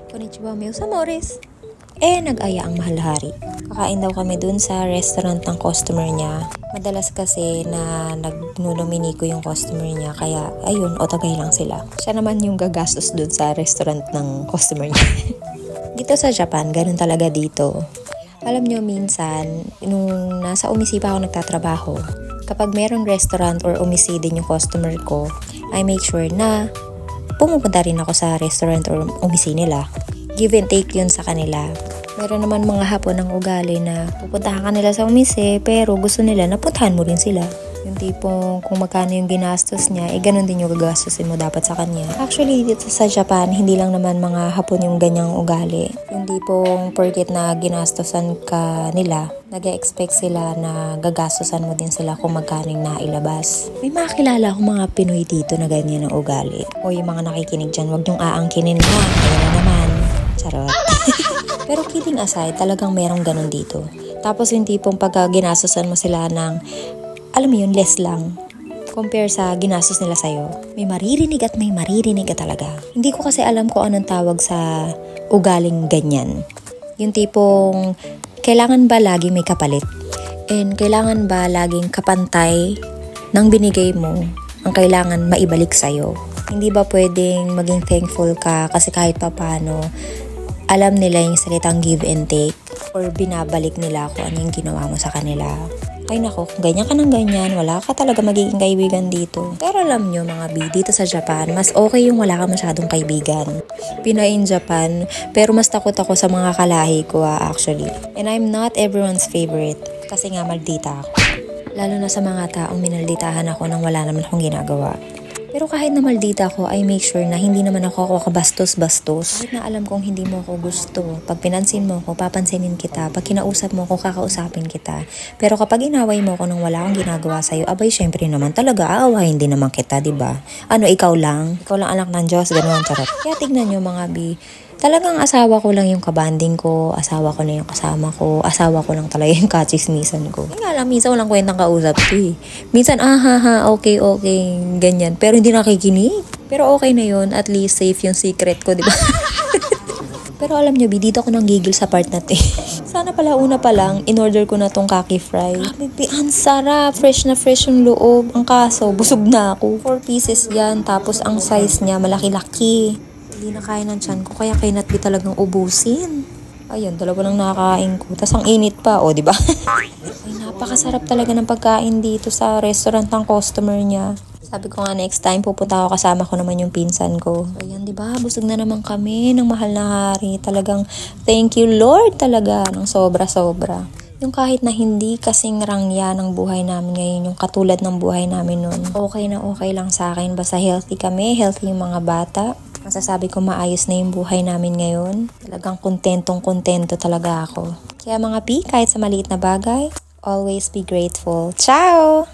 Konnichiwa, meus amores. Nag-aya ang mahal hari. Kakain daw kami dun sa restaurant ng customer niya. Madalas kasi na nagnunomini ko yung customer niya, kaya ayun, otagay lang sila. Siya naman yung gagastos dun sa restaurant ng customer niya. Dito sa Japan, ganun talaga dito. Alam nyo, minsan, nung nasa umisi pa ako nagtatrabaho, kapag merong restaurant or umisi din yung customer ko, I make sure na pumupunta rin ako sa restaurant or umisi nila. Give and take yun sa kanila. Meron naman mga hapon ng ugali na pupuntahan ka nila sa umisi, pero gusto nila na puntahan mo rin sila. Yung tipong kung magkano yung ginastos niya, ganun din yung gagastusin mo dapat sa kanya. Actually, dito sa Japan, hindi lang naman mga hapon yung ganyang ugali. Yung tipong porket na ginastosan ka nila, nag-expect sila na gagastosan mo din sila kung magkano yung nailabas. May makakilala akong mga Pinoy dito na ganyan ang ugali. O yung mga nakikinig dyan, wag niyong aangkinin na. Ayun na naman. Charot. Pero kidding aside, talagang merong ganun dito. Tapos yung tipong pagka ginastosan mo sila ng alam mo yun, less lang. Compare sa ginastos nila sa'yo. May maririnig at may maririnig ka talaga. Hindi ko kasi alam kung anong tawag sa ugaling ganyan. Yung tipong, kailangan ba lagi may kapalit? And kailangan ba laging kapantay ng binigay mo ang kailangan maibalik sa'yo? Hindi ba pwedeng maging thankful ka kasi kahit papano, alam nila yung salitang give and take or binabalik nila kung ano yung ginawa mo sa kanila? Ay nako, kung ganyan ka ng ganyan, wala ka talaga magiging kaibigan dito. Pero alam nyo mga B, dito sa Japan, mas okay yung wala ka masyadong kaibigan. Pinay in Japan, pero mas takot ako sa mga kalahi ko actually. And I'm not everyone's favorite, kasi nga maldita ako. Lalo na sa mga taong minalditahan ako nang wala naman akong ginagawa. Pero kahit na maldita ako, I make sure na hindi naman ako kabastos-bastos. Kahit na alam kong hindi mo ako gusto. Pag pinansin mo ako, papansinin kita. Pag kinausap mo ako, kakausapin kita. Pero kapag inaway mo ako nang wala akong ginagawa sa'yo, abay syempre naman talaga, aawahin din naman kita, diba? Ano, ikaw lang? Ikaw lang anak ng Diyos, gano'n, charot. Kaya tignan nyo mga B, talagang asawa ko lang yung kabanding ko, asawa ko na yung kasama ko, asawa ko lang talaga yung kachismisan ko. Nga lang, minsan walang kwentang kausap ko eh. Minsan, okay, ganyan. Pero hindi nakikinig. Pero okay na yun, at least safe yung secret ko, di ba? Pero alam nyo, dito ako nanggigil sa part na Sana pala una pa lang, in-order ko na tong kaki fry. Ang sarap, fresh na fresh yung loob. Ang kaso, busog na ako. 4 pieces yan, tapos ang size niya malaki-laki. Hindi na kaya ng tiyan ko, kaya kainat di talagang ubusin. Ayun, dalawa lang nakakain ko. Tas ang init pa, di ba? Ay, napakasarap talaga ng pagkain dito sa restaurant ng customer niya. Sabi ko nga next time, pupunta ako kasama ko naman yung pinsan ko. Ayan, di ba? Busog na naman kami ng mahal na hari. Talagang thank you Lord talaga ng sobra-sobra. Yung kahit na hindi kasing rangya ng buhay namin ngayon, yung katulad ng buhay namin noon, okay na okay lang sa akin. Basta healthy kami, healthy yung mga bata. Masasabi ko maayos na yung buhay namin ngayon. Talagang kontentong-kontento talaga ako. Kaya mga P, kahit sa maliit na bagay, always be grateful. Ciao!